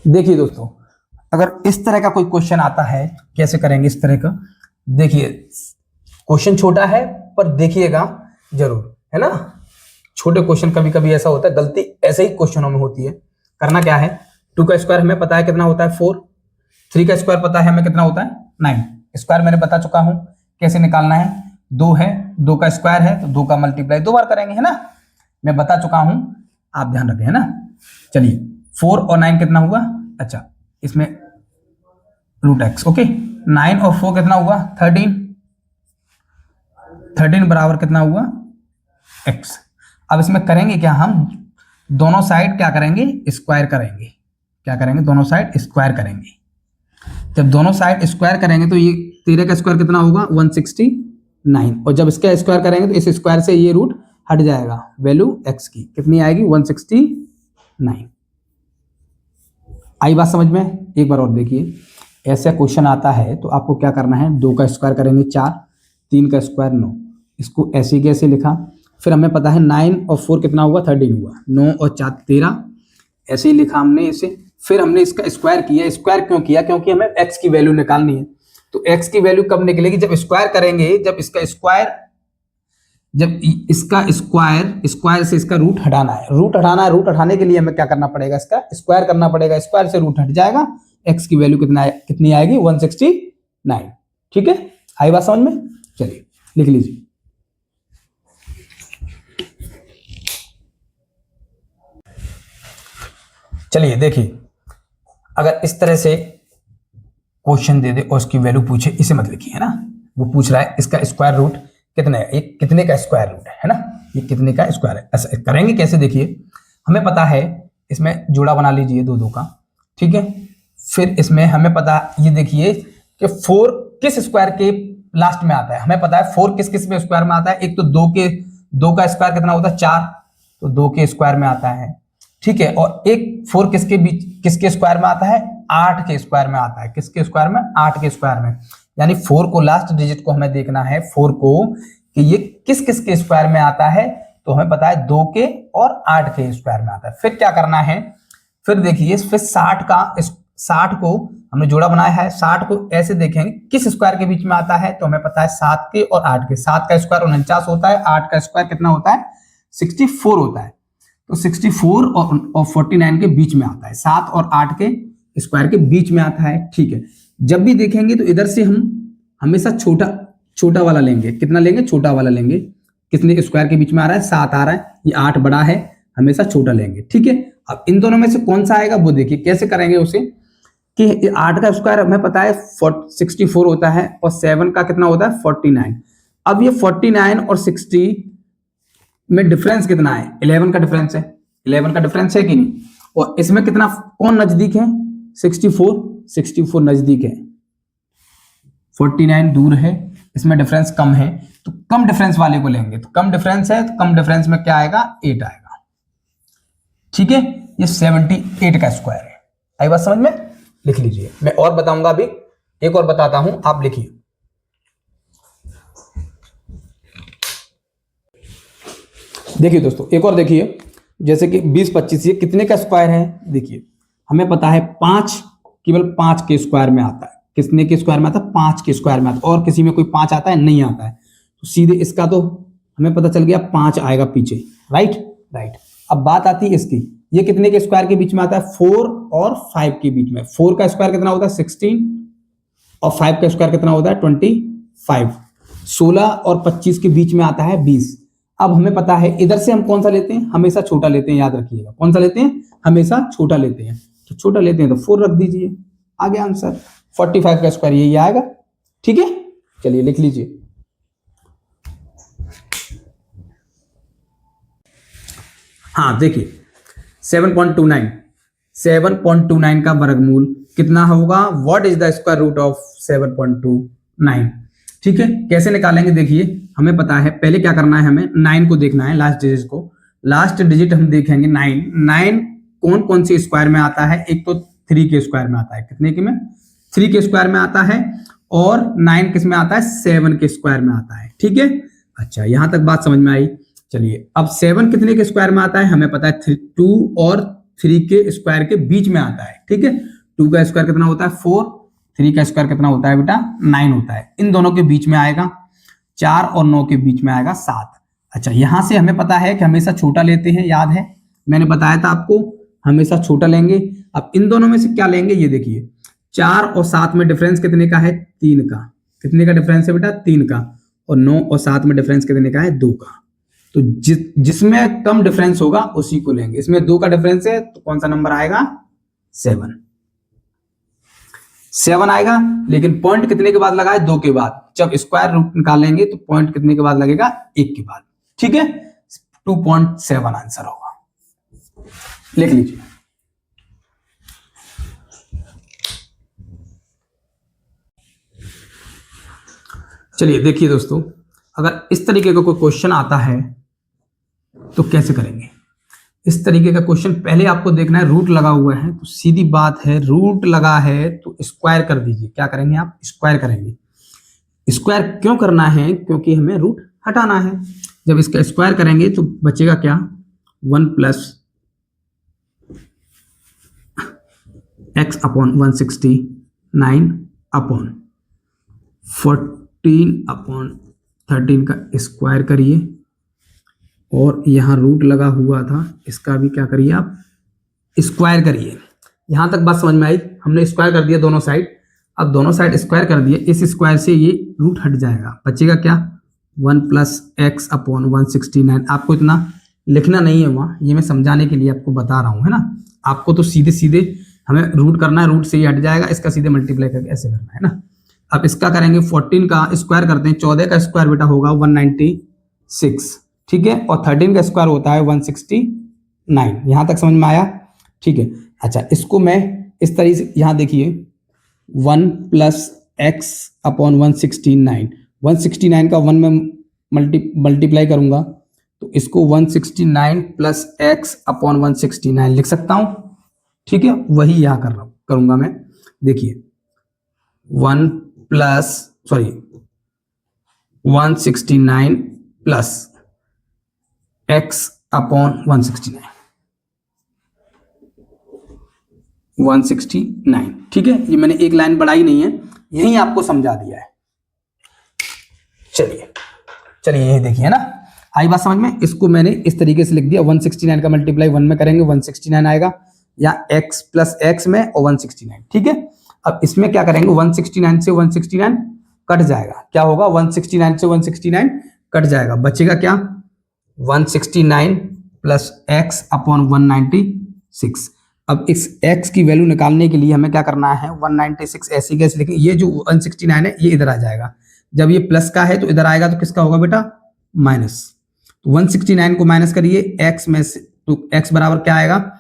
देखिए दोस्तों, अगर इस तरह का कोई क्वेश्चन आता है, कैसे करेंगे इस तरह का। देखिए क्वेश्चन छोटा है पर देखिएगा जरूर, है ना। छोटे क्वेश्चन कभी कभी ऐसा होता है, गलती ऐसे ही क्वेश्चनों में होती है। करना क्या है, 2 का स्क्वायर हमें पता है कितना होता है 4, 3 का स्क्वायर पता है हमें कितना होता है 9। स्क्वायर मैंने बता चुका हूं कैसे निकालना है। 2 है, 2 का स्क्वायर है तो 2 का मल्टीप्लाई 2 बार करेंगे, है ना। मैं बता चुका हूं, आप ध्यान रखें, है ना। चलिए 4 और 9 कितना हुआ, अच्छा इसमें √x, ओके। 9 और 4 कितना हुआ 13, 13 बराबर कितना हुआ x। अब इसमें करेंगे क्या, हम दोनों साइड क्या करेंगे, स्क्वायर करेंगे। क्या करेंगे, दोनों साइड स्क्वायर करेंगे। जब दोनों साइड स्क्वायर करेंगे तो ये 13 का स्क्वायर कितना होगा 169, और जब इसका स्क्वायर करेंगे तो इस स्क्वायर से ये रूट हट जाएगा, वैल्यू x की कितनी आएगी 169। आई बात समझ में। एक बार और देखिए, ऐसा क्वेश्चन आता है तो आपको क्या करना है, 2 का स्क्वायर करेंगे 4, 3 का स्क्वायर 9, इसको ऐसे कैसे लिखा। फिर हमें पता है 9 और 4 कितना हुआ 13 हुआ, 9 और 4 13, ऐसे ही लिखा हमने इसे। फिर हमने इसका स्क्वायर किया। स्क्वायर क्यों किया, क्योंकि हमें x की वैल्यू निकालनी है। तो x की वैल्यू कब निकलेगी, जब स्क्वायर करेंगे, जब इसका स्क्वायर से इसका रूट हटाना है। रूट हटाने के लिए हमें क्या करना पड़ेगा, इसका स्क्वायर करना पड़ेगा। स्क्वायर से रूट हट जाएगा, x की वैल्यू कितनी आएगी 169। ठीक है, आई बात समझ में। चलिए लिख लीजिए। चलिए देखिए, अगर इस तरह से क्वेश्चन दे दे और उसकी वैल्यू पूछे, इसे मत लिखिए, है ना। वो पूछ रहा है इसका स्क्वायर रूट कितना है, ये कितने का स्क्वायर रूट है ना, ये कितने का स्क्वायर है। ऐसा करेंगे कैसे, देखिए हमें पता है, इसमें जोड़ा बना लीजिए 2 2 का, ठीक है। फिर इसमें हमें पता, ये देखिए कि 4 किस स्क्वायर के लास्ट में आता है, हमें पता है 4 किस किस में स्क्वायर में आता है। एक तो 2 का स्क्वायर कितना होता है 4, तो 2 के स्क्वायर में आता है, ठीक है। और एक 4 किसके स्क्वायर में आता है 8 के स्क्वायर में आता है। किसके स्क्वायर में, 8 के स्क्वायर में। यानी 4 को, लास्ट डिजिट को हमें देखना है 4 को कि ये किस किस के स्क्वायर में आता है। तो हमें पता है 2 के और 8 के स्क्वायर में आता है। फिर क्या करना है, फिर देखिए फिर 60 को हमने जोड़ा बनाया है, 60 को ऐसे देखेंगे किस स्क्वायर के बीच में आता है। तो हमें पता है 7 के और 8 के। 7 का स्क्वायर 49 होता है, 8 का स्क्वायर कितना होता है 64 होता है। तो 64 और 49 के बीच में आता है, 7 और 8 के स्क्वायर के बीच में आता है, ठीक है। जब भी देखेंगे तो इधर से हम हमेशा छोटा वाला लेंगे। कितना लेंगे, छोटा वाला लेंगे। कितने स्क्वायर के बीच में आ रहा है 7 आ रहा है, ये 8 बड़ा है, हमेशा छोटा लेंगे, ठीक है। अब इन दोनों में से कौन सा आएगा वो देखिए कैसे करेंगे उसे, कि 8 का स्क्वायर हमें पता है 64 होता है, और 7 का कितना होता है 49। अब ये 49 और 60 में डिफरेंस कितना है, 11 का डिफरेंस है। 11 का डिफरेंस है कि नहीं। और इसमें कितना, कौन नजदीक है 64 नजदीक है, 49 दूर है, इसमें डिफरेंस कम है। तो कम डिफरेंस वाले को लेंगे। तो कम डिफरेंस है, तो कम डिफरेंस में क्या आएगा 8 आएगा, ठीक है। ये 78 का स्क्वायर है। आई बात समझ में, लिख लीजिए। मैं और बताऊंगा, अभी एक और बताता हूं, आप लिखिए। देखिए दोस्तों, एक और देखिए, जैसे कि 20 25 ये कितने का स्क्वायर है। देखिए हमें पता है 5 केवल 5 के स्क्वायर में आता है। कितने के स्क्वायर में आता है 5 के स्क्वायर में आता है। और किसी में कोई 5 आता है नहीं आता है। तो सीधे इसका तो हमें पता चल गया 5 आएगा पीछे, राइट। अब बात आती है इसकी, ये कितने के स्क्वायर के बीच में आता है 4 और 5 के बीच में। 4 का स्क्वायर कितना होता है 16, और 5 का स्क्वायर कितना होता है 25। 16 और 25 के बीच में आता है 20। अब हमें पता है इधर से हम कौन सा लेते हैं, हमेशा छोटा लेते हैं, याद रखिएगा। कौन सा लेते हैं, हमेशा छोटा लेते हैं। तो छोटा लेते हैं तो 4 रख दीजिए, आगे आंसर 45 का स्क्वायर यही आएगा, ठीक है। चलिए लिख लीजिए। हाँ देखिए 7.29 का वर्गमूल कितना होगा, what is the square root of 7.29, ठीक है। कैसे निकालेंगे, देखिए हमें पता है, पहले क्या करना है, हमें 9 को देखना है, लास्ट डिजिट को। लास्ट डिजिट हम देखेंगे 9 कौन कौन सी स्क्वायर में आता है। एक तो 3 के स्क्वायर में आता है, कितने के में 3 के स्क्वायर में आता है, और 9 किस में आता है 7 के स्क्वायर में आता है, ठीक है। अच्छा यहां तक बात समझ में आई। चलिए अब 7 कितने के स्क्वायर में आता है, हमें पता है 2 और 3 के स्क्वायर के बीच में आता है। ठीक है, 2 का स्क्वायर कितना होता है 4, 3 का स्क्वायर कितना होता है बेटा 9 होता है। इन दोनों के बीच में आएगा 4 और 9 के बीच में आएगा 7। अच्छा, यहां से हमें पता है कि हमेशा छोटा लेते हैं, याद है मैंने बताया था आपको, हमेशा छोटा लेंगे। अब इन दोनों में से क्या लेंगे, ये देखिए 4 और 7 में डिफरेंस कितने का है 3 का। कितने का डिफरेंस है बेटा 3 का। और 9 और 7 में डिफरेंस कितने का है 2 का। तो जिसमें कम डिफरेंस होगा उसी को लेंगे। इसमें 2 का डिफरेंस है तो कौन सा नंबर आएगा 7 आएगा। लेकिन पॉइंट कितने के बाद लगा है 2 के बाद। जब स्क्वायर रूट निकालेंगे तो पॉइंट कितने के बाद लगेगा 1 के बाद। ठीक है, 2.7 आंसर होगा, लिख लीजिए। चलिए देखिए दोस्तों, अगर इस तरीके का कोई क्वेश्चन आता है तो कैसे करेंगे। इस तरीके का क्वेश्चन पहले आपको देखना है, रूट लगा हुआ है तो सीधी बात है, रूट लगा है तो स्क्वायर कर दीजिए। क्या करेंगे आप स्क्वायर करेंगे। स्क्वायर क्यों करना है, क्योंकि हमें रूट हटाना है। जब इसका स्क्वायर करेंगे तो बचेगा क्या 1 plus x upon 169 upon 14 upon 13 का स्क्वायर करिए। और यहाँ रूट लगा हुआ था, इसका भी क्या करिए आप स्क्वायर करिए। यहां तक बात समझ में आई। हमने स्क्वायर कर दिया दोनों साइड। अब दोनों साइड स्क्वायर कर दिए, इस स्क्वायर से ये रूट हट जाएगा, बचेगा क्या 1 प्लस एक्स अपॉन 169। आपको इतना लिखना नहीं है वहाँ, ये मैं समझाने के लिए आपको बता रहा हूँ, है ना। आपको तो सीधे सीधे हमें रूट करना है, रूट से ही हट जाएगा, इसका सीधे मल्टीप्लाई करके ऐसे करना है ना। अब इसका करेंगे 14 का स्क्वायर करते हैं, 14 का स्क्वायर बेटा होगा 196। ठीक है, और 13 का स्क्वायर होता है 169। यहां तक समझ में आया। ठीक है, अच्छा इसको मैं इस तरीके से यहाँ देखिए 1 प्लस एक्स अपॉन 169, 169 का 1 में मल्टीप्लाई करूंगा तो इसको 169 प्लस एक्स अपॉन 169 लिख सकता हूं। ठीक है, वही यहाँ कर रहा हूं, करूंगा मैं। देखिए 169 प्लस x अपॉन 169। ठीक है, ये मैंने एक लाइन बढ़ाई नहीं है, यही आपको समझा दिया है। चलिए ये देखिए ना, आई बात समझ में। इसको मैंने इस तरीके से लिख दिया, 169 का मल्टीप्लाई 1 में करेंगे 169 आएगा, या x प्लस एक्स में और 169। ठीक है, अब इसमें क्या करेंगे 169 से 169 कट जाएगा, क्या होगा 169 से 169 कट जाएगा, बचेगा क्या 169 प्लस एक्स अपॉन 196। अब इस x की वैल्यू निकालने के लिए हमें क्या करना है 196 ऐसे कैसे लिखें, ये जो 169 है ये इधर आ जाएगा। जब ये प्लस का है तो इधर आएगा तो किसका होगा बेटा माइनस। तो 169 को माइनस करिए x में से, तो x बराबर क्या आएगा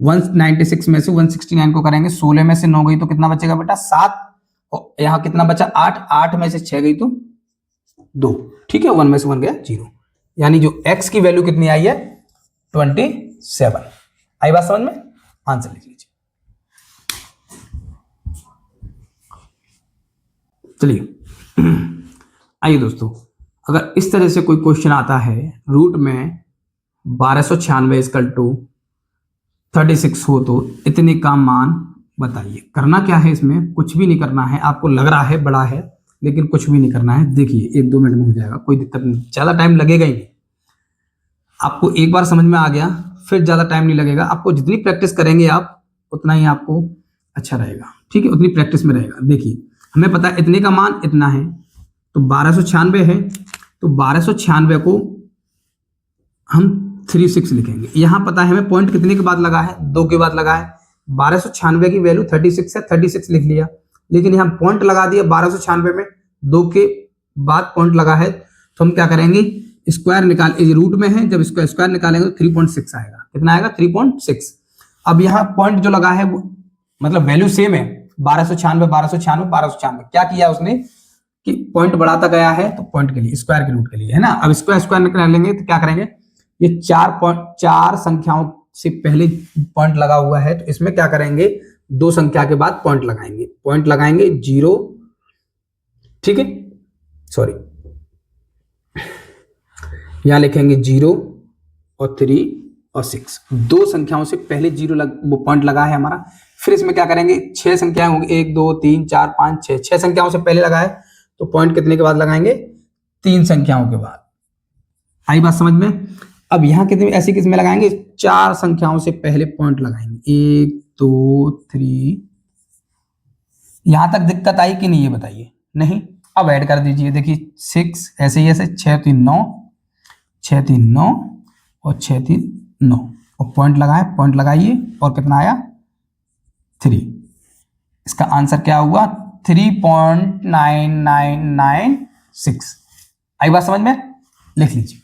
196 में से 169 को करेंगे 16 में से 9 गई तो कितना बचेगा बेटा 7, और यहाँ कितना बचा 8, 8 में से 6 गई तो 2। ठीक है, 1 में से 1 गया 0, यानी जो x की वैल्यू कितनी आई है 27। आई बात समझ में, आंसर लिख लीजिए। चलिए आइए दोस्तों, अगर इस तरह से कोई क्वेश्चन आता है रूट में 1296 इक्वल टू 36 हो तो इतने का मान बताइए। करना क्या है, इसमें कुछ भी नहीं करना है। आपको लग रहा है बड़ा है लेकिन कुछ भी नहीं करना है। देखिए 1-2 मिनट में हो जाएगा, कोई दिक्कत नहीं, ज्यादा टाइम लगेगा ही नहीं। आपको एक बार समझ में आ गया फिर ज्यादा टाइम नहीं लगेगा। आपको जितनी प्रैक्टिस करेंगे आप उतना ही आपको अच्छा रहेगा। ठीक है, उतनी प्रैक्टिस में रहेगा। देखिए हमें पता है इतने का मान इतना है तो 1296 है, तो 1296 को हम 36 लिखेंगे। यहां पता है हमें पॉइंट कितने के बाद लगा है 2 के बाद लगा है। 1296 की वैल्यू 36 है, 36 लिख लिया, लेकिन यहां पॉइंट लगा दिया 1296 में 2 के बाद पॉइंट लगा है, तो हम क्या करेंगे स्क्वायर निकाल, रूट में है जब इसको स्क्वायर निकालेंगे तो 3.6 आएगा। कितना आएगा 3.6। अब यहाँ पॉइंट जो लगा है वो मतलब वैल्यू सेम है 1296 क्या किया उसने कि पॉइंट बढ़ाता गया है, तो पॉइंट के लिए स्क्वायर के रूट के लिए है ना। अब स्क्वायर निकालेंगे तो क्या करेंगे, ये 4 संख्याओं से पहले पॉइंट लगा हुआ है तो इसमें क्या करेंगे 2 संख्या के बाद पॉइंट लगाएंगे 0। ठीक है, सॉरी यहां लिखेंगे 0 और 3 और 6, दो संख्याओं से पहले वो पॉइंट लगा है हमारा। फिर इसमें क्या करेंगे, 6 संख्याएं होंगी, 1 2 3 4 5 6, 6 संख्याओं से पहले लगा है तो पॉइंट कितने के बाद लगाएंगे, 3 संख्याओं के बाद। आई बात समझ में। अब यहां कितनी ऐसी किस में लगाएंगे, 4 संख्याओं से पहले पॉइंट लगाएंगे, 1 2 3। यहां तक दिक्कत आई कि नहीं ये बताइए। नहीं, अब ऐड कर दीजिए। देखिए 6 ऐसे ही ऐसे, 6 3 9, 6 3 9 और 6 3 9 और पॉइंट लगाए, पॉइंट लगाइए और कितना आया 3। इसका आंसर क्या हुआ 3.9996। आई बात समझ में, लिख लीजिए।